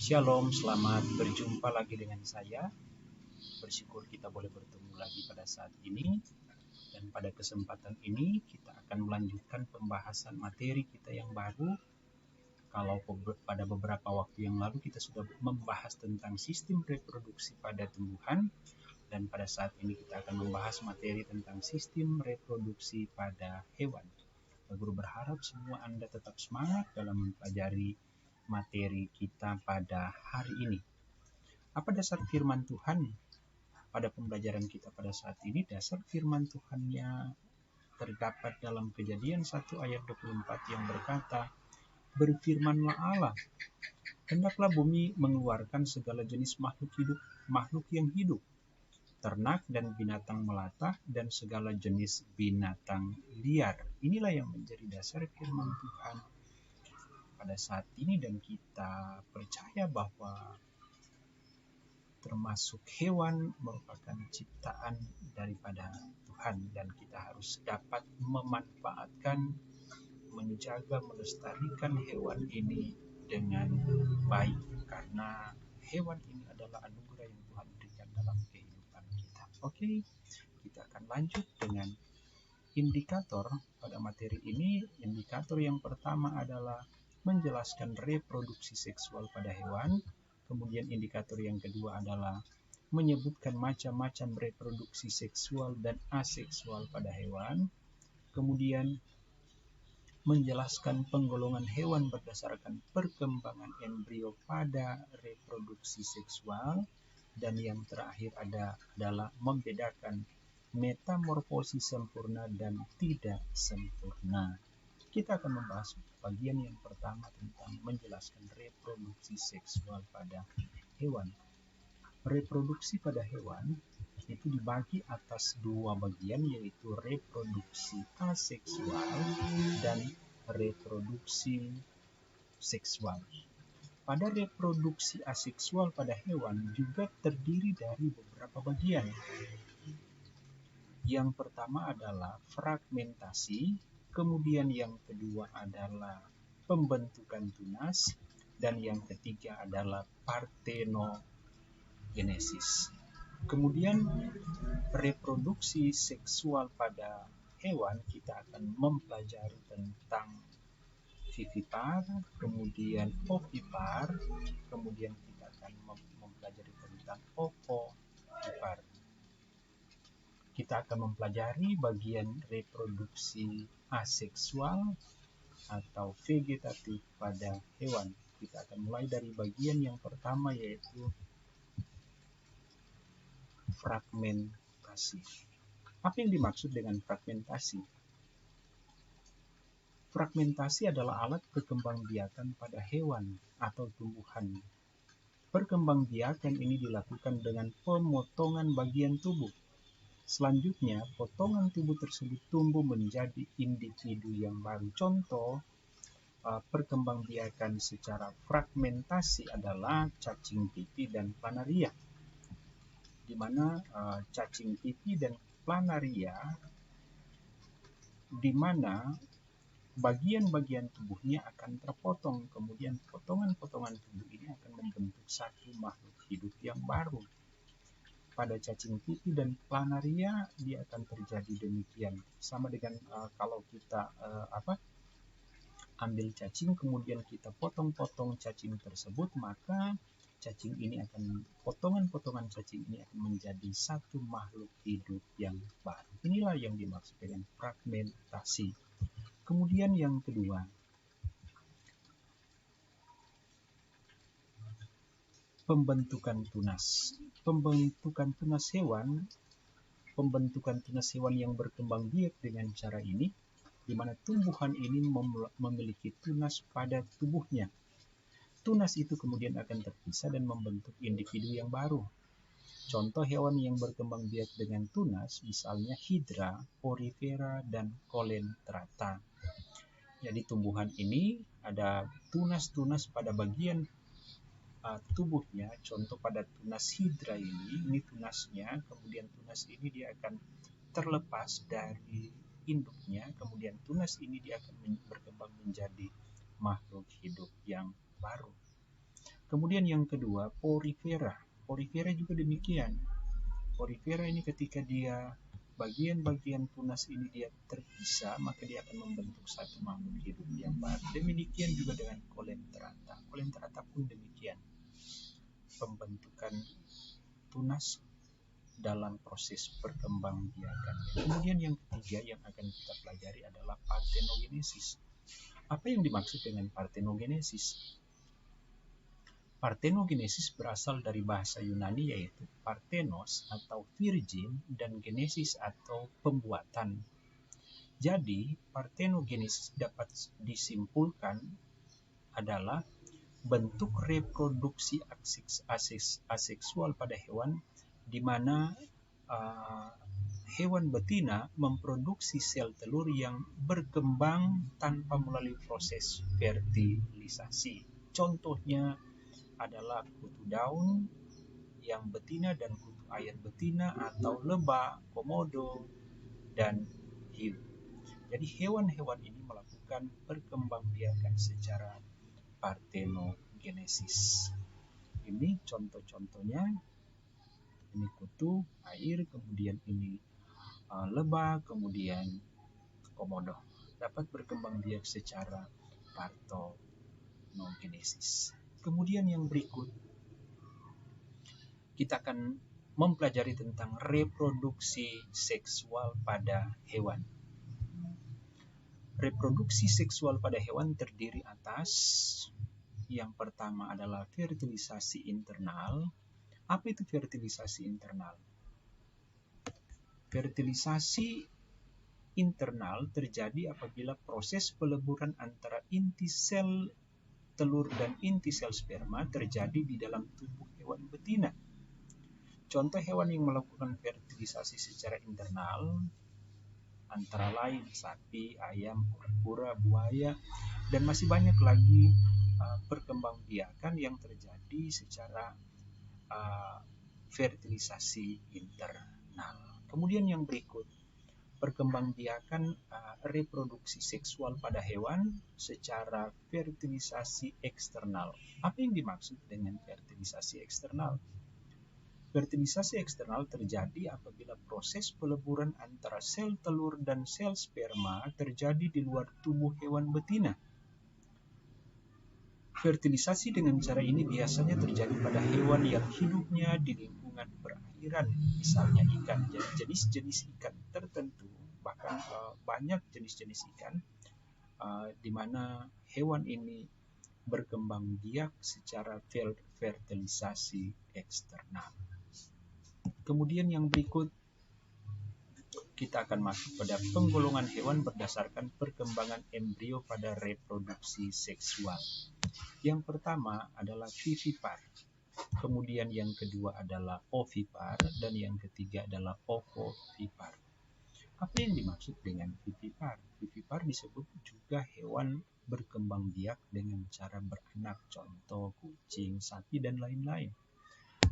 Shalom, selamat berjumpa lagi dengan saya. Bersyukur kita boleh bertemu lagi pada saat ini. Dan pada kesempatan ini kita akan melanjutkan pembahasan materi kita yang baru. Kalau pada beberapa waktu yang lalu kita sudah membahas tentang sistem reproduksi pada tumbuhan. Dan pada saat ini kita akan membahas materi tentang sistem reproduksi pada hewan. Guru berharap semua Anda tetap semangat dalam mempelajari materi kita pada hari ini. Apa dasar firman Tuhan pada pembelajaran kita pada saat ini? Dasar firman Tuhannya terdapat dalam Kejadian 1 ayat 24 yang berkata, "Berfirmanlah Allah, hendaklah bumi mengeluarkan segala jenis makhluk yang hidup, ternak dan binatang melata, dan segala jenis binatang liar." Inilah yang menjadi dasar firman Tuhan pada saat ini, dan kita percaya bahwa termasuk hewan merupakan ciptaan daripada Tuhan, dan kita harus dapat memanfaatkan, menjaga, melestarikan hewan ini dengan baik, karena hewan ini adalah anugerah yang Tuhan berikan dalam kehidupan kita. Oke, kita akan lanjut dengan indikator pada materi ini. Indikator yang pertama adalah menjelaskan reproduksi seksual pada hewan. Kemudian indikator yang kedua adalah menyebutkan macam-macam reproduksi seksual dan aseksual pada hewan. Kemudian menjelaskan penggolongan hewan berdasarkan perkembangan embrio pada reproduksi seksual. Dan yang terakhir adalah membedakan metamorfosis sempurna dan tidak sempurna. Kita akan membahas bagian yang pertama tentang menjelaskan reproduksi seksual pada hewan. Reproduksi pada hewan itu dibagi atas dua bagian, yaitu reproduksi aseksual dan reproduksi seksual. Pada reproduksi aseksual pada hewan juga terdiri dari beberapa bagian. Yang pertama adalah fragmentasi, kemudian yang kedua adalah pembentukan tunas, dan yang ketiga adalah partenogenesis. Kemudian reproduksi seksual pada hewan kita akan mempelajari tentang vivipar, kemudian ovipar, kemudian kita akan mempelajari tentang ovovipar. Kita akan mempelajari bagian reproduksi aseksual atau vegetatif pada hewan. Kita akan mulai dari bagian yang pertama, yaitu fragmentasi. Apa yang dimaksud dengan fragmentasi? Fragmentasi adalah alat perkembangbiakan pada hewan atau tumbuhan. Perkembangbiakan ini dilakukan dengan pemotongan bagian tubuh. Selanjutnya, potongan tubuh tersebut tumbuh menjadi individu yang baru. Contoh perkembangbiakan secara fragmentasi adalah cacing pipih dan planaria, di mana cacing pipih dan planaria, di mana bagian-bagian tubuhnya akan terpotong, kemudian potongan-potongan tubuh ini akan membentuk satu makhluk hidup yang baru. Pada cacing pipih dan planaria dia akan terjadi demikian, sama dengan kalau kita ambil cacing kemudian kita potong-potong cacing tersebut, maka cacing ini akan, potongan-potongan cacing ini akan menjadi satu makhluk hidup yang baru. Inilah yang dimaksud dengan fragmentasi. Kemudian yang kedua, pembentukan tunas. Pembentukan tunas hewan yang berkembang biak dengan cara ini, di mana tumbuhan ini memiliki tunas pada tubuhnya. Tunas itu kemudian akan terpisah dan membentuk individu yang baru. Contoh hewan yang berkembang biak dengan tunas, misalnya hidra, porifera, dan colentrata. Jadi tumbuhan ini ada tunas-tunas pada bagian tubuhnya. Contoh pada tunas hidra ini tunasnya, kemudian tunas ini dia akan terlepas dari induknya, kemudian tunas ini dia akan berkembang menjadi makhluk hidup yang baru. Kemudian yang kedua, porifera. Porifera juga demikian. Porifera ini ketika dia bagian-bagian tunas ini dia terpisah, maka dia akan membentuk satu makhluk hidup yang baru. Demikian juga dengan coleoptrata. Coleoptrata pun demikian. Pembentukan tunas dalam proses perkembangbiakan. Kemudian yang ketiga yang akan kita pelajari adalah parthenogenesis. Apa yang dimaksud dengan parthenogenesis? Parthenogenesis berasal dari bahasa Yunani yaitu parthenos atau virgin dan genesis atau pembuatan. Jadi, parthenogenesis dapat disimpulkan adalah bentuk reproduksi aseksual pada hewan di mana hewan betina memproduksi sel telur yang berkembang tanpa melalui proses fertilisasi. Contohnya adalah kutu daun yang betina dan kutu air betina atau lebah, komodo, dan hiu. Jadi hewan-hewan ini melakukan perkembangbiakan secara parthenogenesis. Ini contoh-contohnya. Ini kutu, air, kemudian ini lebah, kemudian komodo. Dapat berkembang biak secara parthenogenesis. Kemudian yang berikut, kita akan mempelajari tentang reproduksi seksual pada hewan. Reproduksi seksual pada hewan terdiri atas yang pertama adalah fertilisasi internal. Apa itu fertilisasi internal? Fertilisasi internal terjadi apabila proses peleburan antara inti sel telur dan inti sel sperma terjadi di dalam tubuh hewan betina. Contoh hewan yang melakukan fertilisasi secara internal antara lain sapi, ayam, kura-kura, buaya, dan masih banyak lagi perkembangbiakan yang terjadi secara fertilisasi internal. Kemudian yang berikut, perkembangbiakan reproduksi seksual pada hewan secara fertilisasi eksternal. Apa yang dimaksud dengan fertilisasi eksternal? Fertilisasi eksternal terjadi apabila proses peleburan antara sel telur dan sel sperma terjadi di luar tubuh hewan betina. Fertilisasi dengan cara ini biasanya terjadi pada hewan yang hidupnya di lingkungan perairan, misalnya ikan. Jadi jenis-jenis ikan tertentu, bahkan banyak jenis-jenis ikan, di mana hewan ini berkembang biak secara fertilisasi eksternal. Kemudian yang berikut, kita akan masuk pada penggolongan hewan berdasarkan perkembangan embrio pada reproduksi seksual. Yang pertama adalah vivipar, kemudian yang kedua adalah ovipar, dan yang ketiga adalah ovovipar. Apa yang dimaksud dengan vivipar? Vivipar disebut juga hewan berkembang biak dengan cara beranak, contoh kucing, sapi, dan lain-lain.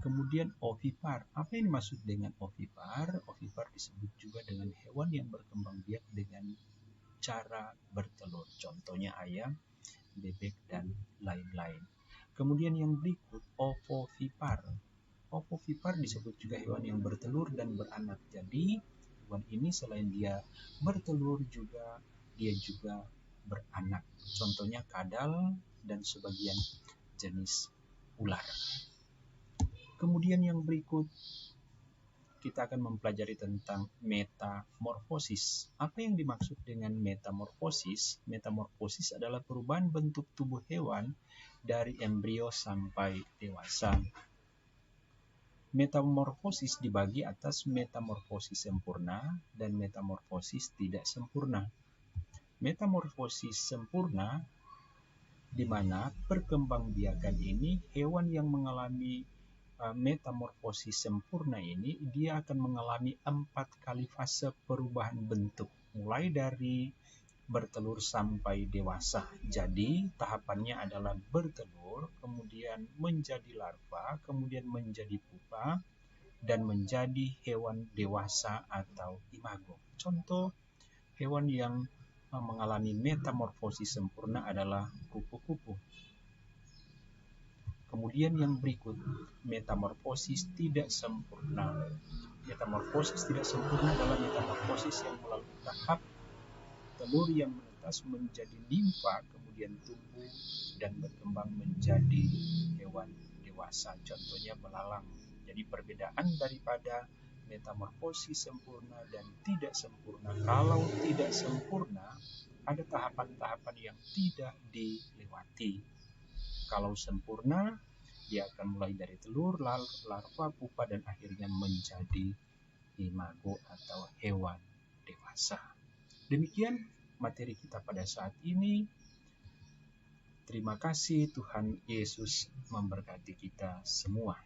Kemudian ovipar. Apa yang dimaksud dengan ovipar? Ovipar disebut juga dengan hewan yang berkembang biak dengan cara bertelur. Contohnya ayam, bebek, dan lain-lain. Kemudian yang berikut, ovovipar. Ovovipar disebut juga hewan yang bertelur dan beranak. Jadi, hewan ini selain dia bertelur dia juga beranak. Contohnya kadal dan sebagian jenis ular. Kemudian yang berikut, kita akan mempelajari tentang metamorfosis. Apa yang dimaksud dengan metamorfosis? Metamorfosis adalah perubahan bentuk tubuh hewan dari embrio sampai dewasa. Metamorfosis dibagi atas metamorfosis sempurna dan metamorfosis tidak sempurna. Metamorfosis sempurna di mana perkembangbiakan ini hewan yang mengalami metamorfosis sempurna ini dia akan mengalami 4 kali fase perubahan bentuk mulai dari bertelur sampai dewasa. Jadi tahapannya adalah bertelur, kemudian menjadi larva, kemudian menjadi pupa, dan menjadi hewan dewasa atau imago. Contoh hewan yang mengalami metamorfosis sempurna adalah kupu-kupu. Kemudian yang berikut, metamorfosis tidak sempurna. Metamorfosis tidak sempurna adalah metamorfosis yang melalui tahap telur yang menetas menjadi nimfa, kemudian tumbuh dan berkembang menjadi hewan dewasa, contohnya belalang. Jadi perbedaan daripada metamorfosis sempurna dan tidak sempurna. Kalau tidak sempurna, ada tahapan-tahapan yang tidak dilewati. Kalau sempurna, dia akan mulai dari telur, larva, pupa, dan akhirnya menjadi imago atau hewan dewasa. Demikian materi kita pada saat ini. Terima kasih, Tuhan Yesus memberkati kita semua.